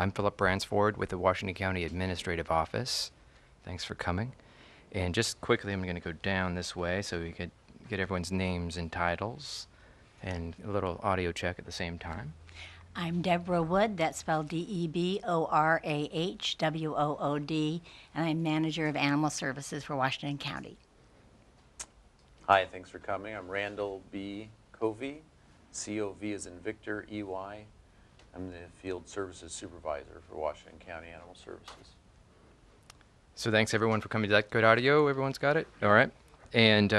I'm Philip Bransford with the Washington County Administrative Office. Thanks for coming. And just quickly, I'm going to go down this way so we could get everyone's names and titles and a little audio check at the same time. I'm Deborah Wood, that's spelled DeborahWood, and I'm Manager of Animal Services for Washington County. Hi, thanks for coming. I'm Randall B. Covey, C-O-V as in Victor, E-Y. I'm the Field Services Supervisor for Washington County Animal Services. So thanks everyone for coming to that good audio. Everyone's got it? All right. And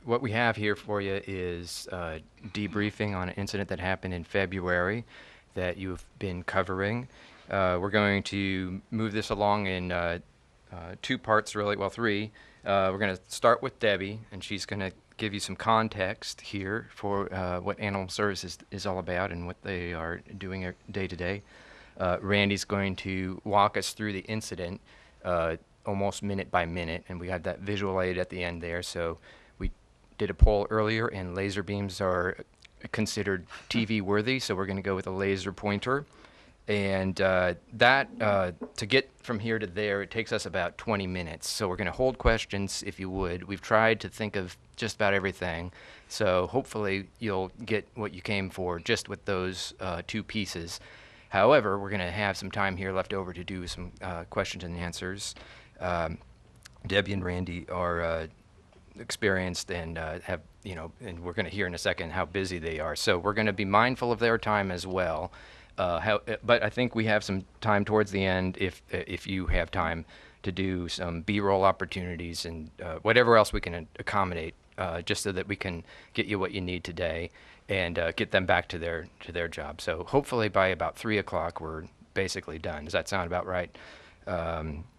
what we have here for you is debriefing on an incident that happened in February that you've been covering. We're going to move this along in two parts, really, well, three. We're going to start with Debbie, and she's going to give you some context here for what Animal Services is all about and what they are doing day to day. Randy's going to walk us through the incident almost minute by minute, and we have that visual aid at the end there. So we did a poll earlier, and laser beams are considered TV worthy, so we're going to go with a laser pointer. And to get from here to there, it takes us about 20 minutes. So we're going to hold questions, if you would. We've tried to think of just about everything. So hopefully you'll get what you came for just with those two pieces. However, we're going to have some time here left over to do some questions and answers. Debbie and Randy are experienced and have, and we're going to hear in a second how busy they are. So we're going to be mindful of their time as well. But I think we have some time towards the end if you have time to do some B-roll opportunities and whatever else we can accommodate, just so that we can get you what you need today and get them back to their job. So hopefully by about 3 o'clock we're basically done. Does that sound about right?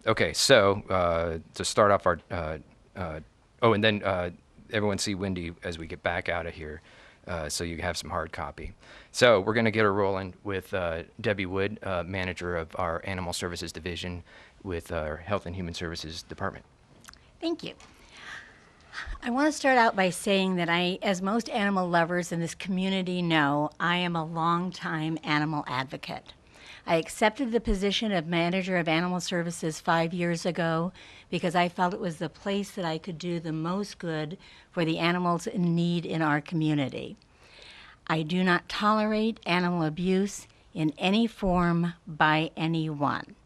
Okay, so to start off our and then everyone see Wendy as we get back out of here. So you have some hard copy. So we're going to get her rolling with Debbie Wood, manager of our Animal Services Division with our Health and Human Services Department. Thank you. I want to start out by saying that as most animal lovers in this community know, I am a longtime animal advocate. I accepted the position of manager of animal services 5 years ago because I felt it was the place that I could do the most good for the animals in need in our community. I do not tolerate animal abuse in any form by anyone.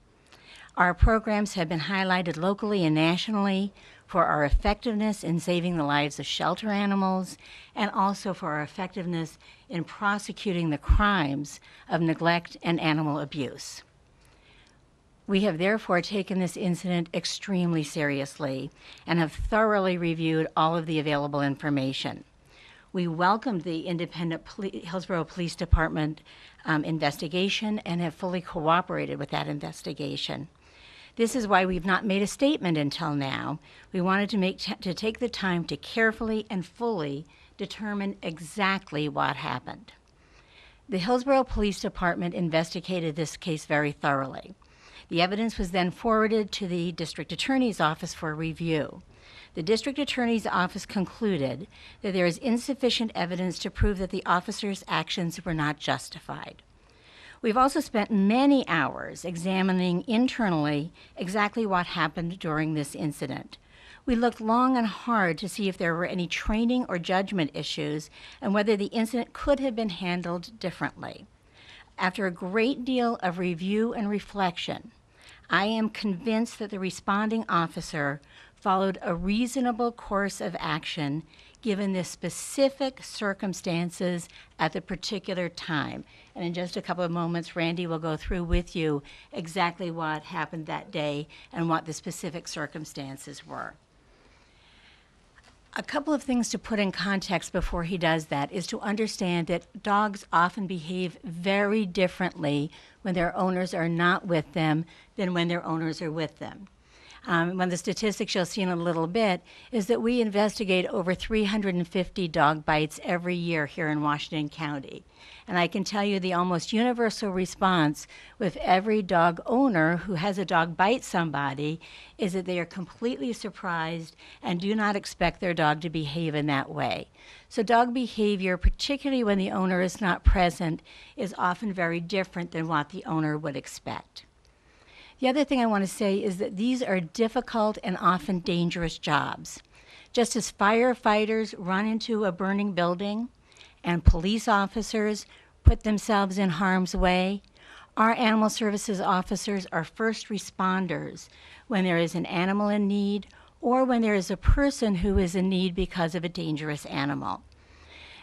Our programs have been highlighted locally and nationally for our effectiveness in saving the lives of shelter animals and also for our effectiveness in prosecuting the crimes of neglect and animal abuse. We have therefore taken this incident extremely seriously and have thoroughly reviewed all of the available information. We welcomed the independent Hillsboro Police Department investigation and have fully cooperated with that investigation. This is why we've not made a statement until now. We wanted to take the time to carefully and fully determine exactly what happened. The Hillsboro Police Department investigated this case very thoroughly. The evidence was then forwarded to the District Attorney's Office for review. The District Attorney's Office concluded that there is insufficient evidence to prove that the officers' actions were not justified. We've also spent many hours examining internally exactly what happened during this incident. We looked long and hard to see if there were any training or judgment issues and whether the incident could have been handled differently. After a great deal of review and reflection, I am convinced that the responding officer followed a reasonable course of action given the specific circumstances at the particular time. And in just a couple of moments, Randy will go through with you exactly what happened that day and what the specific circumstances were. A couple of things to put in context before he does that is to understand that dogs often behave very differently when their owners are not with them than when their owners are with them. One of the statistics you'll see in a little bit is that we investigate over 350 dog bites every year here in Washington County. And I can tell you the almost universal response with every dog owner who has a dog bite somebody is that they are completely surprised and do not expect their dog to behave in that way. So dog behavior, particularly when the owner is not present, is often very different than what the owner would expect. The other thing I want to say is that these are difficult and often dangerous jobs. Just as firefighters run into a burning building and police officers put themselves in harm's way, our animal services officers are first responders when there is an animal in need or when there is a person who is in need because of a dangerous animal.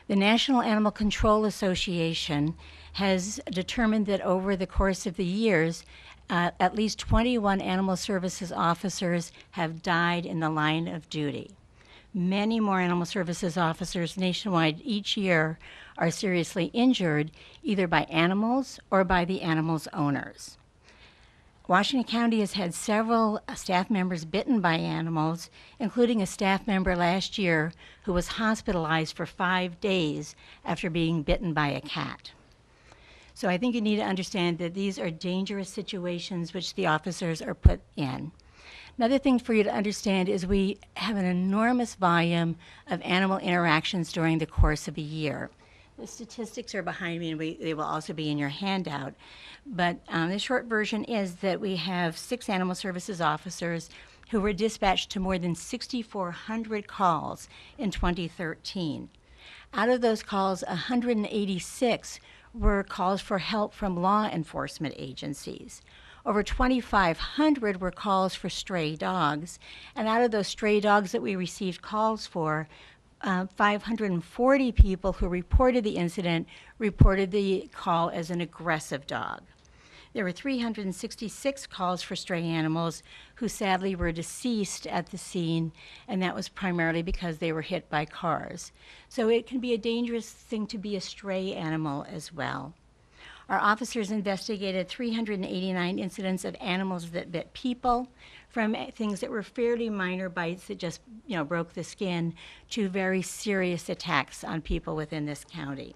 The National Animal Control Association has determined that over the course of the years, at least 21 animal services officers have died in the line of duty. Many more animal services officers nationwide each year are seriously injured either by animals or by the animals' owners. Washington County has had several staff members bitten by animals, including a staff member last year who was hospitalized for 5 days after being bitten by a cat. So I think you need to understand that these are dangerous situations which the officers are put in. Another thing for you to understand is we have an enormous volume of animal interactions during the course of a year. The statistics are behind me, and they will also be in your handout. But the short version is that we have 6 animal services officers who were dispatched to more than 6,400 calls in 2013. Out of those calls, 186 were calls for help from law enforcement agencies. Over 2,500 were calls for stray dogs, and out of those stray dogs that we received calls for, 540 people who reported the incident reported the call as an aggressive dog. There were 366 calls for stray animals who sadly were deceased at the scene, and that was primarily because they were hit by cars. So it can be a dangerous thing to be a stray animal as well. Our officers investigated 389 incidents of animals that bit people, from things that were fairly minor bites that just, broke the skin, to very serious attacks on people within this county.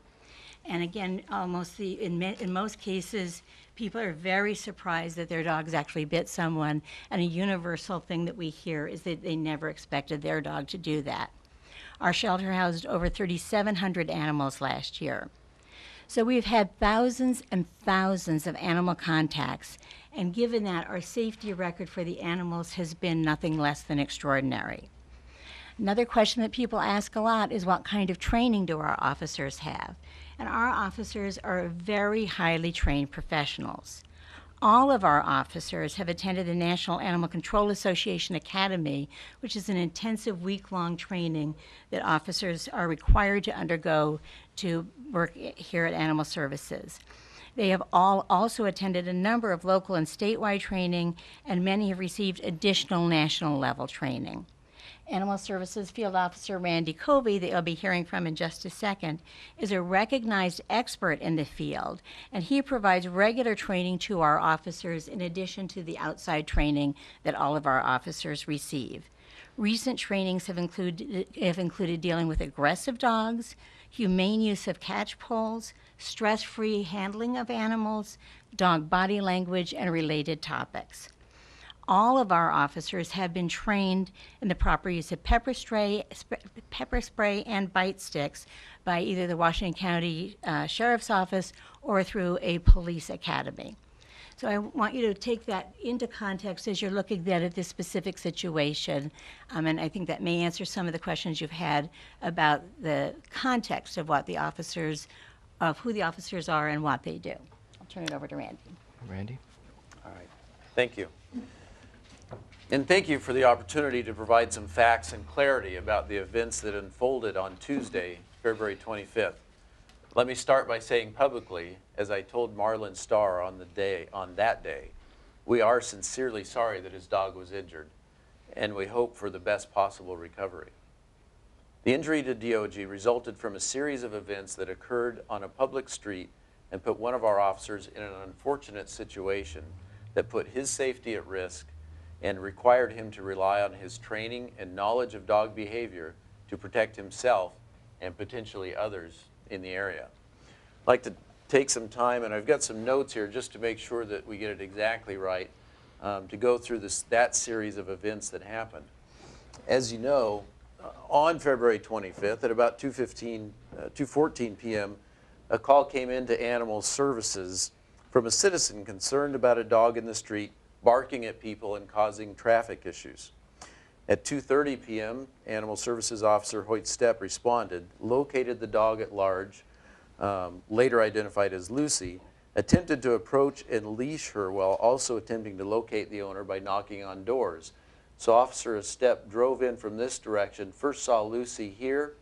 And again, in most cases, people are very surprised that their dogs actually bit someone, and a universal thing that we hear is that they never expected their dog to do that. Our shelter housed over 3,700 animals last year. So we've had thousands and thousands of animal contacts, and given that, our safety record for the animals has been nothing less than extraordinary. Another question that people ask a lot is what kind of training do our officers have? And our officers are very highly trained professionals. All of our officers have attended the National Animal Control Association Academy, which is an intensive week-long training that officers are required to undergo to work here at Animal Services. They have all also attended a number of local and statewide training, and many have received additional national level training. Animal Services Field Officer Randy Covey, that you'll be hearing from in just a second, is a recognized expert in the field, and he provides regular training to our officers in addition to the outside training that all of our officers receive. Recent trainings have included dealing with aggressive dogs, humane use of catch poles, stress-free handling of animals, dog body language, and related topics. All of our officers have been trained in the proper use of pepper spray and bite sticks by either the Washington County Sheriff's Office or through a police academy. So I want you to take that into context as you're looking at this specific situation, and I think that may answer some of the questions you've had about the context of who the officers are and what they do. I'll turn it over to Randy. Randy? All right. Thank you. And thank you for the opportunity to provide some facts and clarity about the events that unfolded on Tuesday, February 25th. Let me start by saying publicly, as I told Marlon Starr on that day, we are sincerely sorry that his dog was injured, and we hope for the best possible recovery. The injury to DOG resulted from a series of events that occurred on a public street and put one of our officers in an unfortunate situation that put his safety at risk and required him to rely on his training and knowledge of dog behavior to protect himself and potentially others in the area. I'd like to take some time, and I've got some notes here just to make sure that we get it exactly right, to go through that series of events that happened. As you know, on February 25th at about 2:14 p.m., a call came into Animal Services from a citizen concerned about a dog in the street barking at people and causing traffic issues. At 2:30 p.m., Animal Services Officer Hoyt Stepp responded, located the dog at large, later identified as Lucy, attempted to approach and leash her while also attempting to locate the owner by knocking on doors. So Officer Stepp drove in from this direction, first saw Lucy here,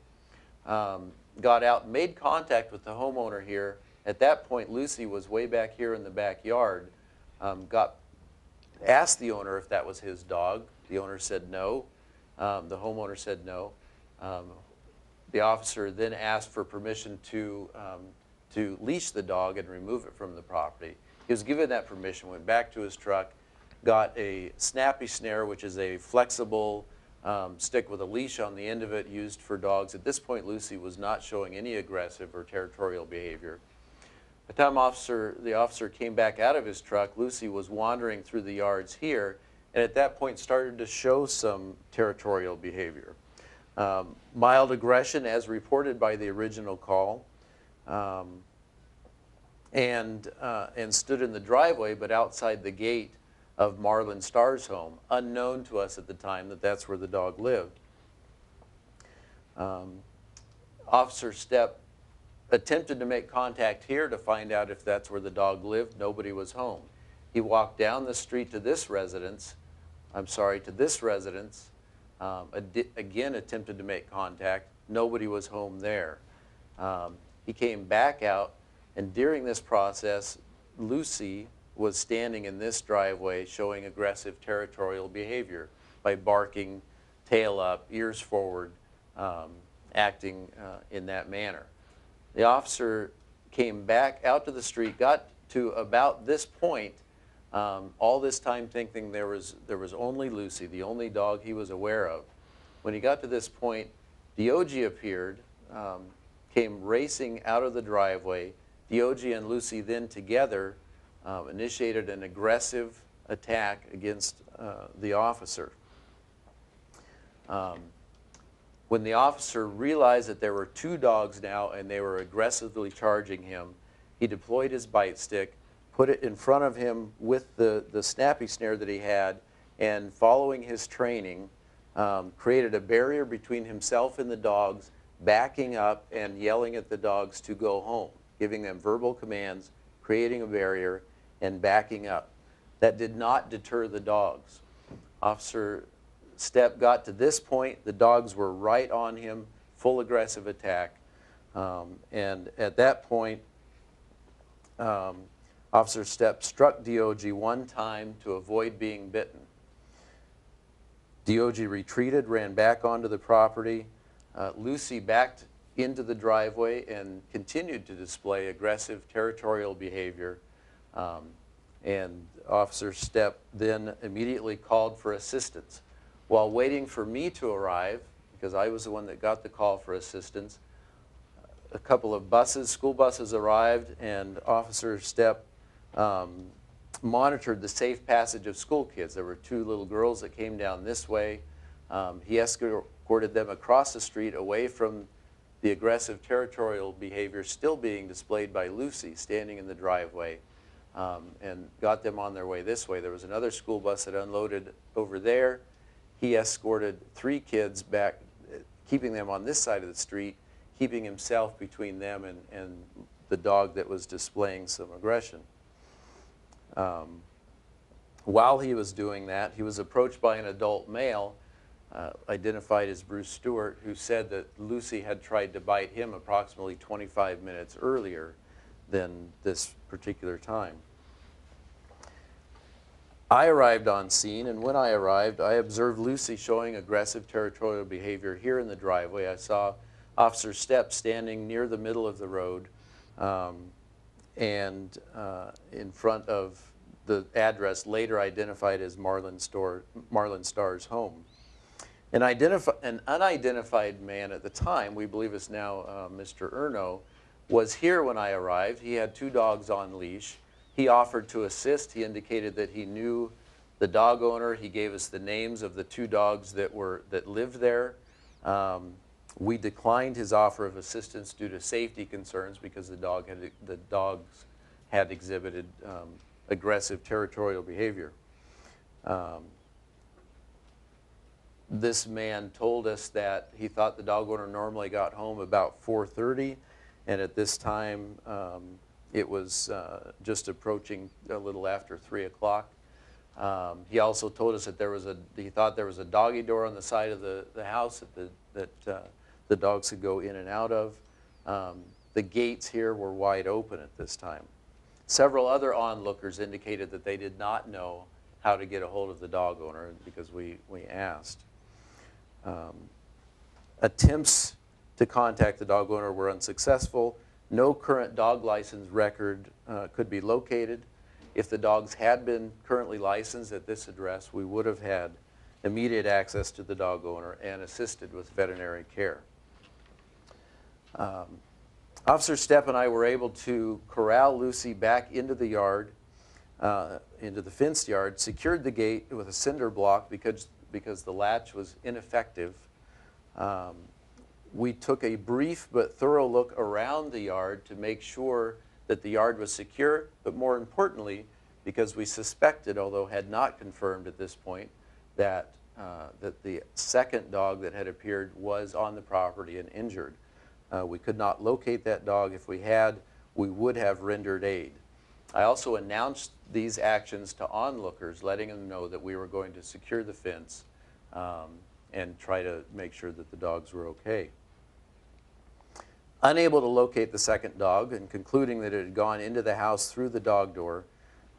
got out, made contact with the homeowner here. At that point, Lucy was way back here in the backyard, asked the owner if that was his dog. The owner said no. The homeowner said no. The officer then asked for permission to leash the dog and remove it from the property. He was given that permission, went back to his truck, got a snappy snare, which is a flexible stick with a leash on the end of it used for dogs. At this point, Lucy was not showing any aggressive or territorial behavior. By the time the officer came back out of his truck, Lucy was wandering through the yards here, and at that point started to show some territorial behavior. Mild aggression as reported by the original call, and stood in the driveway but outside the gate of Marlon Starr's home, unknown to us at the time that that's where the dog lived. Officer Stepp attempted to make contact here to find out if that's where the dog lived. Nobody was home. He walked down the street to this residence, again attempted to make contact. Nobody was home there. He came back out, and during this process, Lucy was standing in this driveway showing aggressive territorial behavior by barking, tail up, ears forward, acting in that manner. The officer came back out to the street, got to about this point, all this time thinking there was only Lucy, the only dog he was aware of. When he got to this point, Diogi appeared, came racing out of the driveway. Diogi and Lucy then together initiated an aggressive attack against the officer. When the officer realized that there were two dogs now and they were aggressively charging him, he deployed his bite stick, put it in front of him with the snappy snare that he had, and following his training, created a barrier between himself and the dogs, backing up and yelling at the dogs to go home, giving them verbal commands, creating a barrier, and backing up. That did not deter the dogs. Officer Stepp got to this point, the dogs were right on him, full aggressive attack. And at that point, Officer Stepp struck Diogi one time to avoid being bitten. Diogi retreated, ran back onto the property. Lucy backed into the driveway and continued to display aggressive territorial behavior. And Officer Stepp then immediately called for assistance. While waiting for me to arrive, because I was the one that got the call for assistance, a couple of buses, school buses arrived, and Officer Stepp monitored the safe passage of school kids. There were two little girls that came down this way. He escorted them across the street away from the aggressive territorial behavior still being displayed by Lucy standing in the driveway, and got them on their way this way. There was another school bus that unloaded over there. He escorted three kids back, keeping them on this side of the street, keeping himself between them and the dog that was displaying some aggression. While he was doing that, he was approached by an adult male, identified as Bruce Stewart, who said that Lucy had tried to bite him approximately 25 minutes earlier than this particular time. I arrived on scene, and when I arrived, I observed Lucy showing aggressive territorial behavior here in the driveway. I saw Officer Stepp standing near the middle of the road and in front of the address later identified as Marlin Starr's home. An unidentified man at the time, we believe is now Mr. Erno, was here when I arrived. He had 2 dogs on leash. He offered to assist. He indicated that he knew the dog owner. He gave us the names of the 2 dogs that lived there. We declined his offer of assistance due to safety concerns because the dogs had exhibited aggressive territorial behavior. This man told us that he thought the dog owner normally got home about 4:30, and at this time it was just approaching a little after 3 o'clock. He also told us that he thought there was a doggy door on the side of the house that the dogs could go in and out of. The gates here were wide open at this time. Several other onlookers indicated that they did not know how to get a hold of the dog owner because we asked. Attempts to contact the dog owner were unsuccessful. No current dog license record could be located. If the dogs had been currently licensed at this address, we would have had immediate access to the dog owner and assisted with veterinary care. Officer Stepp and I were able to corral Lucy back into the yard, into the fenced yard, secured the gate with a cinder block because the latch was ineffective. We took a brief but thorough look around the yard to make sure that the yard was secure, but more importantly, because we suspected, although had not confirmed at this point, that the second dog that had appeared was on the property and injured. We could not locate that dog. If we had, we would have rendered aid. I also announced these actions to onlookers, letting them know that we were going to secure the fence and try to make sure that the dogs were okay. Unable to locate the second dog and concluding that it had gone into the house through the dog door,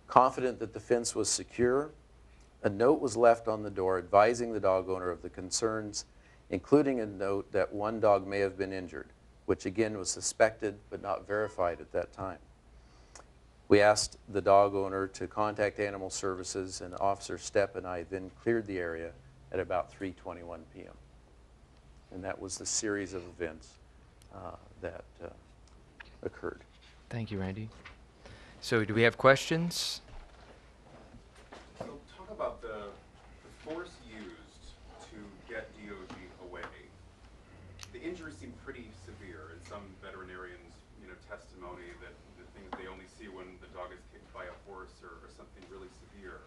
confident that the fence was secure, a note was left on the door advising the dog owner of the concerns, including a note that one dog may have been injured, which again was suspected but not verified at that time. We asked the dog owner to contact Animal Services, and Officer Stepp and I then cleared the area at about 3:21 p.m. And that was the series of events that occurred. Thank you, Randy. So do we have questions? So talk about the force used to get DOG away. The injuries seem pretty severe, and some veterinarians, testimony that the things they only see when the dog is kicked by a horse or something really severe.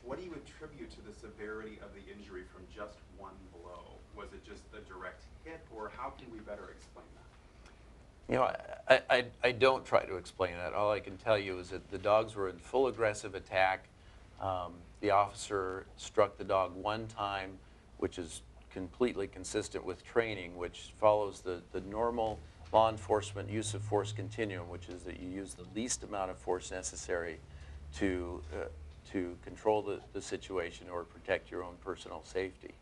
What do you attribute to the severity of the injury from just one blow? Was it just a direct hit, or how can we better explain that? I don't try to explain that. All I can tell you is that the dogs were in full aggressive attack. The officer struck the dog one time, which is completely consistent with training, which follows the normal law enforcement use of force continuum, which is that you use the least amount of force necessary to control the situation or protect your own personal safety.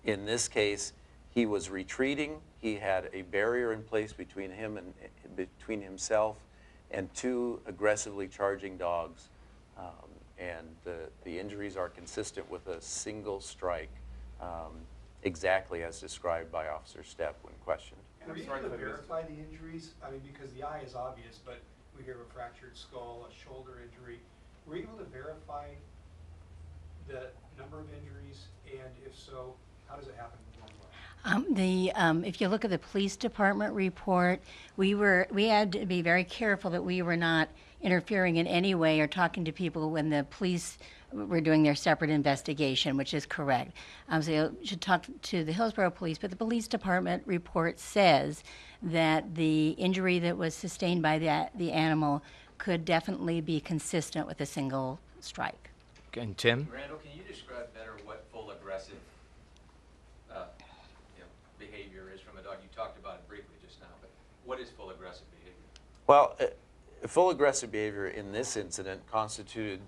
In this case, he was retreating. He had a barrier in place between himself and 2 aggressively charging dogs, and the injuries are consistent with a single strike, exactly as described by Officer Stepp when questioned. Were you able to verify the injuries? I mean, because the eye is obvious, but we hear of a fractured skull, a shoulder injury. Were you able to verify the number of injuries, and if so, how does it happen? If you look at the police department report, we had to be very careful that we were not interfering in any way or talking to people when the police were doing their separate investigation, which is correct. So you should talk to the Hillsboro police, but the police department report says that the injury that was sustained by the animal could definitely be consistent with a single strike. And Tim? Randall, can you describe better what full aggressive behavior is from a dog? You talked about it briefly just now, but what is full aggressive behavior? Well, full aggressive behavior in this incident constituted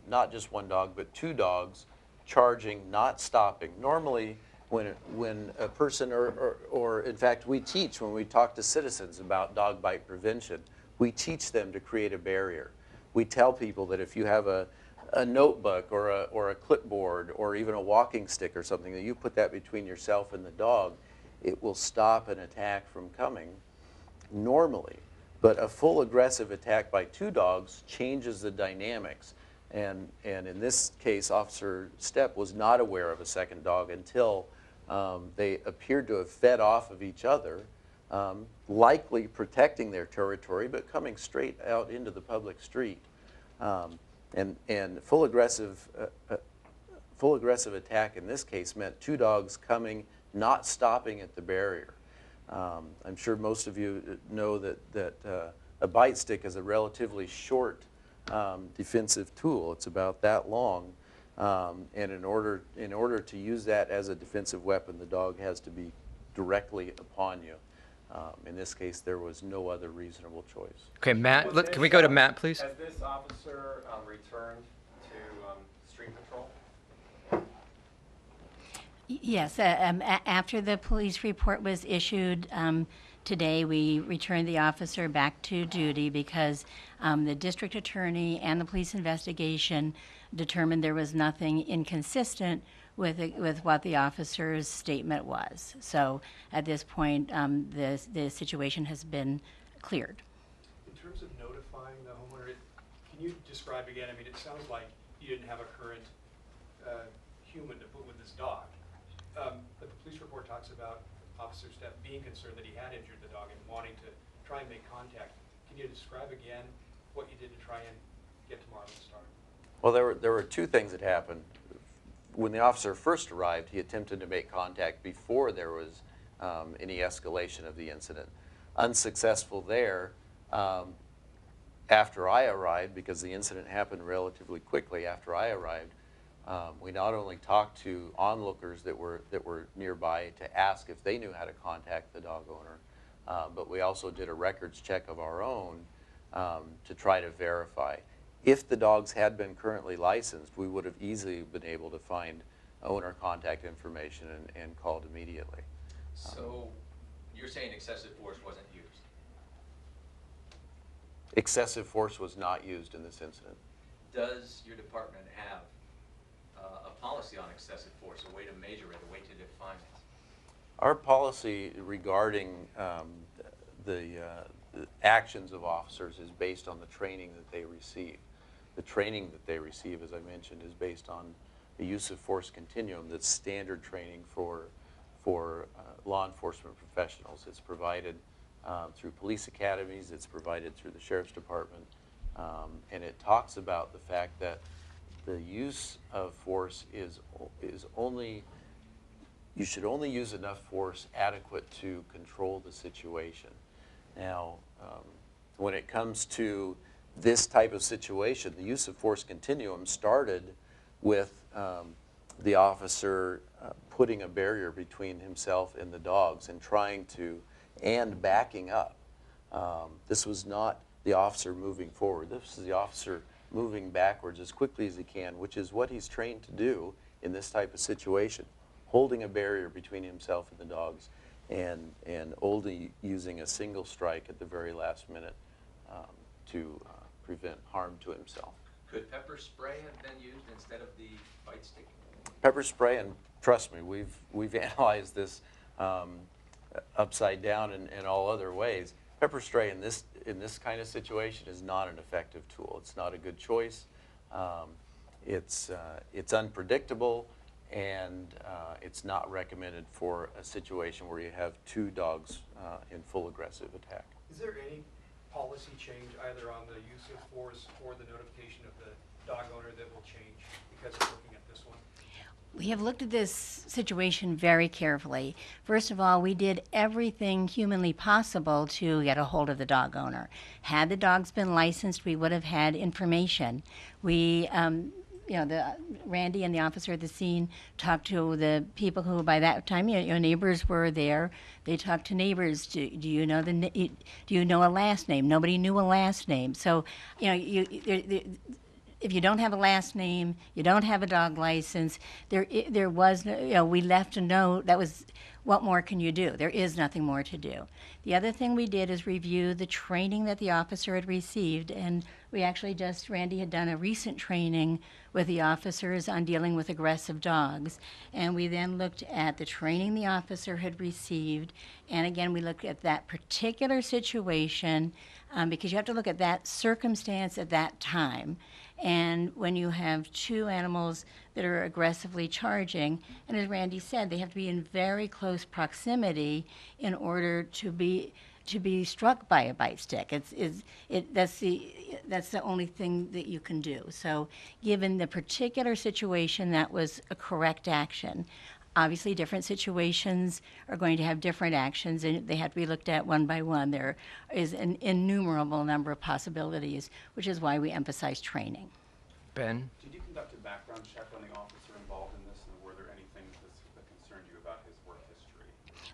not just one dog, but 2 dogs charging, not stopping. Normally, when a person, or in fact, we teach when we talk to citizens about dog bite prevention, we teach them to create a barrier. we tell people that if you have a notebook or a clipboard or even a walking stick or something, that you put that between yourself and the dog, it will stop an attack from coming normally. But a full aggressive attack by two dogs changes the dynamics. And in this case, Officer Stepp was not aware of a second dog until they appeared to have fed off of each other, likely protecting their territory, but coming straight out into the public street. And full aggressive attack in this case meant two dogs coming, not stopping at the barrier. I'm sure most of you know that a bite stick is a relatively short defensive tool. It's about that long, and in order to use that as a defensive weapon, the dog has to be directly upon you. In this case, there was no other reasonable choice. Okay, Matt, can we go to Matt, please? Has this officer returned to street patrol? Yes, after the police report was issued today, we returned the officer back to duty because the district attorney and the police investigation determined there was nothing inconsistent with what the officer's statement was. So at this point, the situation has been cleared. In terms of notifying the homeowner, can you describe again, I mean, it sounds like you didn't have a current human to put with this dog. But the police report talks about Officer Stepp being concerned that he had injured the dog and wanting to try and make contact. Can you describe again what you did to try and get to Marlin Star? Well, there were two things that happened. When the officer first arrived, he attempted to make contact before there was any escalation of the incident. Unsuccessful there. After I arrived, because the incident happened relatively quickly after I arrived, we not only talked to onlookers that were nearby to ask if they knew how to contact the dog owner, but we also did a records check of our own to try to verify. If the dogs had been currently licensed, we would have easily been able to find owner contact information and called immediately. So you're saying excessive force wasn't used? Excessive force was not used in this incident. Does your department have a policy on excessive force, a way to measure it, a way to define it? Our policy regarding the actions of officers is based on the training that they receive. The training that they receive, as I mentioned, is based on the use of force continuum that's standard training for law enforcement professionals. It's provided through police academies, it's provided through the Sheriff's Department, and it talks about the fact that the use of force is only, you should only use enough force adequate to control the situation. Now, when it comes to this type of situation, the use of force continuum started with the officer putting a barrier between himself and the dogs and trying to, and backing up. This was not the officer moving forward. This is the officer moving backwards as quickly as he can, which is what he's trained to do in this type of situation, holding a barrier between himself and the dogs and only using a single strike at the very last minute to prevent harm to himself. Could pepper spray have been used instead of the bite stick? Pepper spray, and trust me, we've analyzed this upside down and all other ways. Pepper spray in this kind of situation is not an effective tool. It's not a good choice. It's unpredictable, and it's not recommended for a situation where you have two dogs in full aggressive attack. Is there any policy change either on the use of force or the notification of the dog owner that will change because of looking at this one? We have looked at this situation very carefully. First of all, we did everything humanly possible to get a hold of the dog owner. Had the dogs been licensed, we would have had information. We, Randy and the officer at the scene talked to the people who, by that time, neighbors were there. They talked to neighbors. Do you know do you know a last name? Nobody knew a last name. So, if you don't have a last name, you don't have a dog license, there was no, we left a note that was, what more can you do? There is nothing more to do. The other thing we did is review the training that the officer had received, and we actually Randy had done a recent training with the officers on dealing with aggressive dogs, and we then looked at the training the officer had received, and again, we looked at that particular situation, because you have to look at that circumstance at that time. And when you have two animals that are aggressively charging, and as Randy said, they have to be in very close proximity in order to be struck by a bite stick. That's the only thing that you can do. So given the particular situation, that was a correct action. Obviously, different situations are going to have different actions, and they have to be looked at one by one. There is an innumerable number of possibilities, which is why we emphasize training. Ben? Did you conduct a background check on the officer involved in this, and were there any things that concerned you about his work history?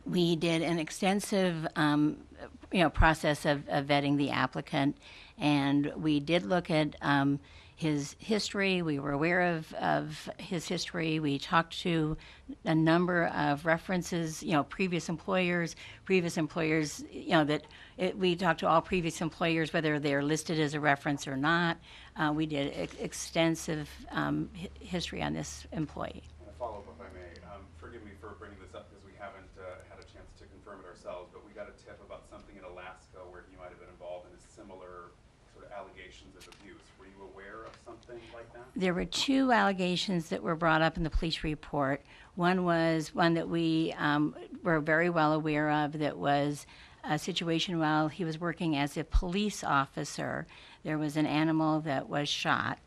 We did an extensive process of vetting the applicant, and we did look at his history. We were aware of his history. We talked to a number of references, previous employers, we talked to all previous employers, whether they're listed as a reference or not. We did extensive history on this employee. And a follow-up, if I may. Forgive me for bringing this up because we haven't had a chance to confirm it ourselves, but we got a tip about something in Alaska where he might have been involved in a similar sort of allegations of abuse. Were you aware of something like that? There were two allegations that were brought up in the police report. One was one that we were very well aware of, that was a situation while he was working as a police officer. There was an animal that was shot.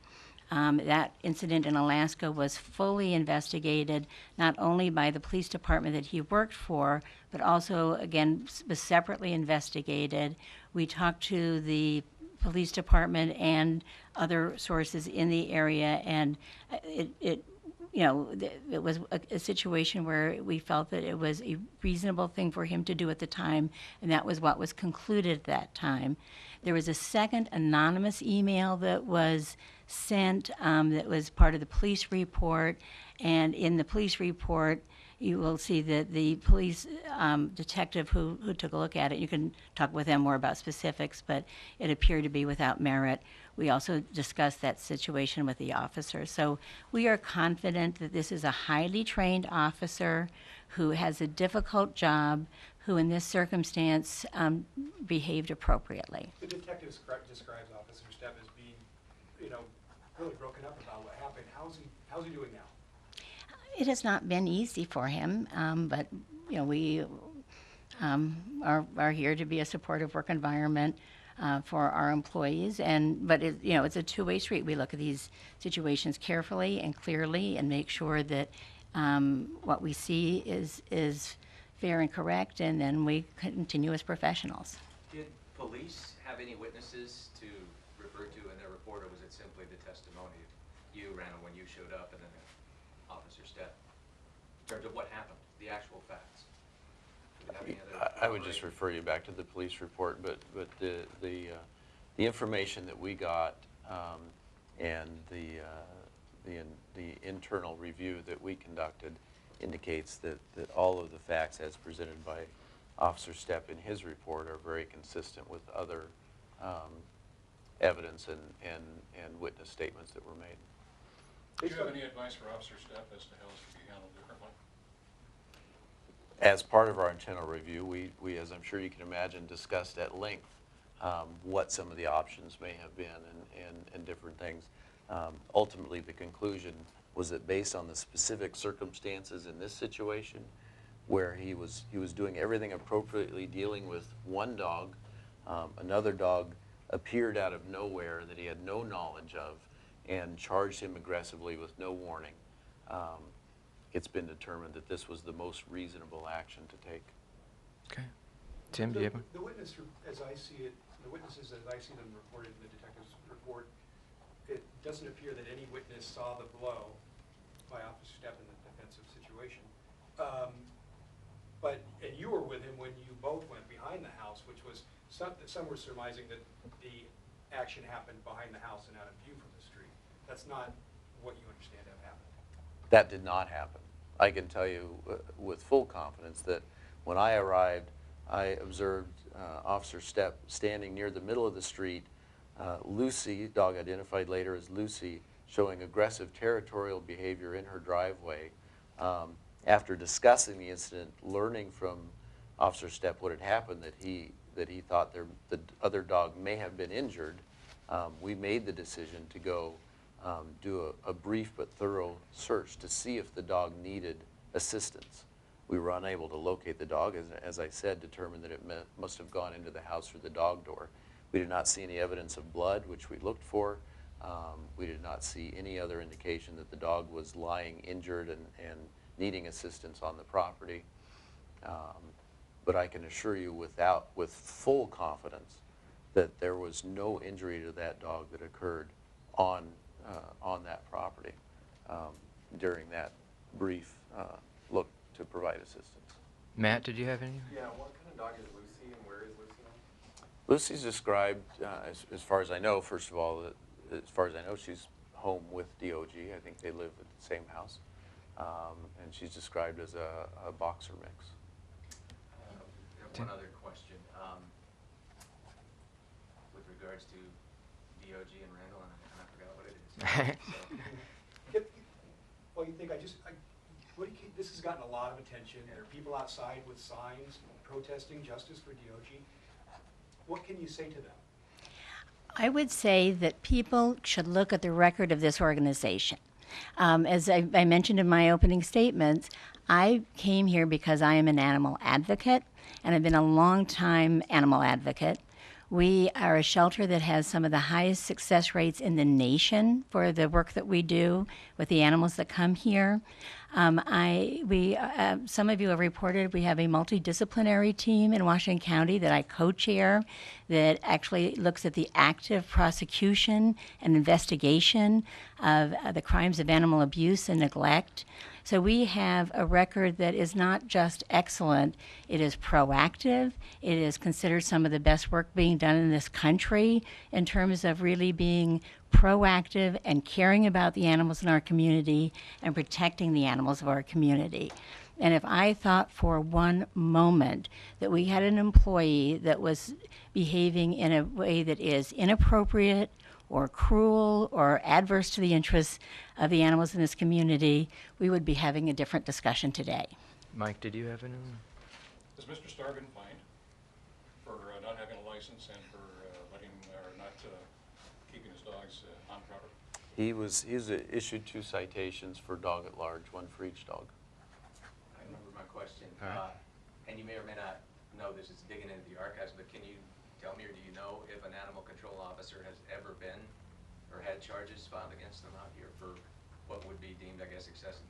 That incident in Alaska was fully investigated, not only by the police department that he worked for, but also, again, was separately investigated. We talked to the police department and other sources in the area, and it was a situation where we felt that it was a reasonable thing for him to do at the time, and that was what was concluded at that time. There was a second anonymous email that was sent that was part of the police report, and in the police report you will see that the police detective who took a look at it, you can talk with them more about specifics, but it appeared to be without merit. We also discussed that situation with the officer. So we are confident that this is a highly trained officer who has a difficult job, who in this circumstance behaved appropriately. The detective describes Officer Stepp as being, really broken up about what happened. How's he doing now? It has not been easy for him, but we are here to be a supportive work environment for our employees, but it's a two-way street. We look at these situations carefully and clearly and make sure that what we see is fair and correct, and then we continue as professionals. Did police have any witnesses to refer to in their report, or was it simply the testimony of you, Randall, when you showed up, and then Officer Stepp, in terms of what happened, the actual facts? Did it have any other I would just refer you back to the police report, but the information that we got and the internal review that we conducted indicates that all of the facts as presented by Officer Stepp in his report are very consistent with other evidence and witness statements that were made. Do you have any advice for Officer Stepp as to how this could be handled differently? As part of our internal review, we, as I'm sure you can imagine, discussed at length what some of the options may have been and different things. Ultimately, the conclusion was that based on the specific circumstances in this situation, where he was doing everything appropriately, dealing with one dog, another dog appeared out of nowhere that he had no knowledge of and charged him aggressively with no warning. It's been determined that this was the most reasonable action to take. Okay. Tim, do you have one? The witness, as I see it, the witnesses as I see them reported in the detective's report, it doesn't appear that any witness saw the blow by Officer Stepp in the defensive situation. And you were with him when you both went behind the house, which was, some were surmising that the action happened behind the house and out of view from the street. That's not what you understand to have happened. That did not happen. I can tell you with full confidence that when I arrived, I observed Officer Stepp standing near the middle of the street, Lucy, dog identified later as Lucy, showing aggressive territorial behavior in her driveway. After discussing the incident, learning from Officer Stepp what had happened, that he thought the other dog may have been injured, we made the decision to go do a brief but thorough search to see if the dog needed assistance. We were unable to locate the dog, as I said, determined that it must have gone into the house through the dog door. We did not see any evidence of blood, which we looked for. We did not see any other indication that the dog was lying injured and needing assistance on the property. But I can assure you with full confidence that there was no injury to that dog that occurred on that property during that brief look to provide assistance. Matt, did you have any? Yeah, what kind of dog is Lucy and where is Lucy now? Lucy's described, as far as I know, first of all, as far as I know, she's home with DOG. I think they live at the same house. And she's described as a boxer mix. One other question. With regards to DOG and Randall, and I forgot what it is. So, Well, you think this has gotten a lot of attention. There are people outside with signs protesting justice for DOG. What can you say to them? I would say that people should look at the record of this organization. As I mentioned in my opening statements, I came here because I am an animal advocate, and I've been a long-time animal advocate. We are a shelter that has some of the highest success rates in the nation for the work that we do with the animals that come here. Some of you have reported we have a multidisciplinary team in Washington County that I co-chair that actually looks at the active prosecution and investigation of the crimes of animal abuse and neglect. So we have a record that is not just excellent, it is proactive. It is considered some of the best work being done in this country in terms of really being proactive and caring about the animals in our community and protecting the animals of our community. And if I thought for one moment that we had an employee that was behaving in a way that is inappropriate or cruel or adverse to the interests of the animals in this community, we would be having a different discussion today. Mike, did you have any? Has Mr. Starr been fined for not having a license and for not keeping his dogs on property? He's issued 2 citations for dog at large, 1 for each dog. I remember my question. All right. And you may or may not know this, it's digging into the archives, but can you tell me, or do you know if an animal control officer has ever been or had charges filed against them out here for what would be deemed, I guess, excessive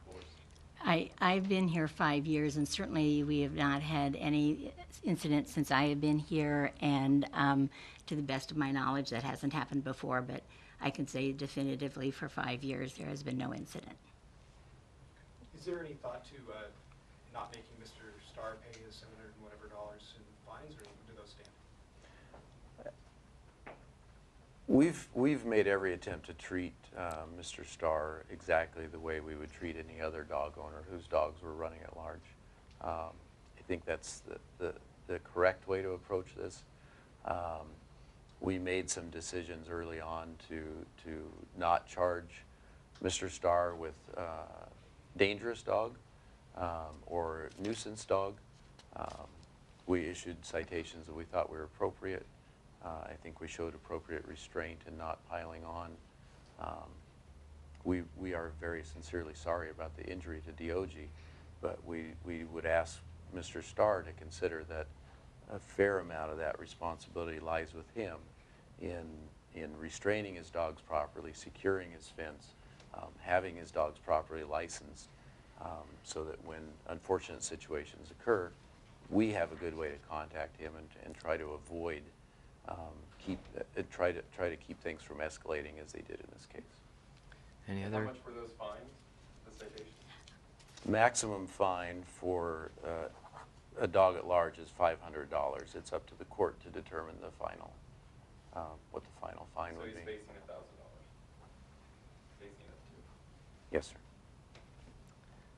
force? I've been here 5 years, and certainly we have not had any incident since I have been here, and to the best of my knowledge, that hasn't happened before, but I can say definitively for 5 years there has been no incident. Is there any thought to not making Mr. Starr pay his $700 and whatever in fines, or do those stand? We've made every attempt to treat Mr. Starr exactly the way we would treat any other dog owner whose dogs were running at large. I think that's the correct way to approach this. We made some decisions early on to not charge Mr. Starr with dangerous dog or nuisance dog. We issued citations that we thought were appropriate. I think we showed appropriate restraint and not piling on. We are very sincerely sorry about the injury to DOG, but we would ask Mr. Starr to consider that a fair amount of that responsibility lies with him in restraining his dogs properly, securing his fence, having his dogs properly licensed, so that when unfortunate situations occur, we have a good way to contact him and try to avoid try to keep things from escalating as they did in this case. Any How other? much were those fines, the citations? Maximum fine for a dog at large is $500. It's up to the court to determine the final, what the final fine So would he's be. facing $1,000. facing it too. Yes, sir.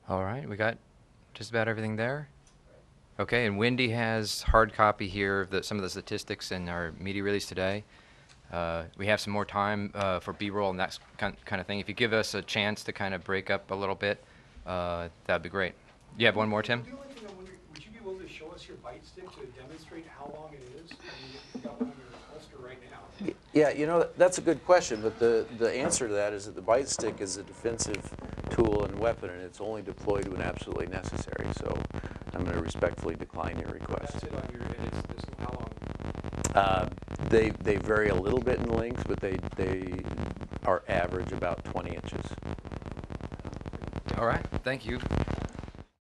All right, we got just about everything there. Okay, and Wendy has hard copy here of some of the statistics in our media release today. We have some more time for B-roll and that kind of thing. If you give us a chance to kind of break up a little bit, that'd be great. You have one more, Tim? The only thing I'm wondering, would you be willing to show us your bite stick to demonstrate how long it is? I mean, you've got one on your holster right now. Yeah, you know, that's a good question, but the answer to that is that the bite stick is a defensive tool and weapon, and it's only deployed when absolutely necessary. So I'm going to respectfully decline your request. That's it on your, and it's this, how long? They vary a little bit in length, but they are average about 20 inches. All right, thank you.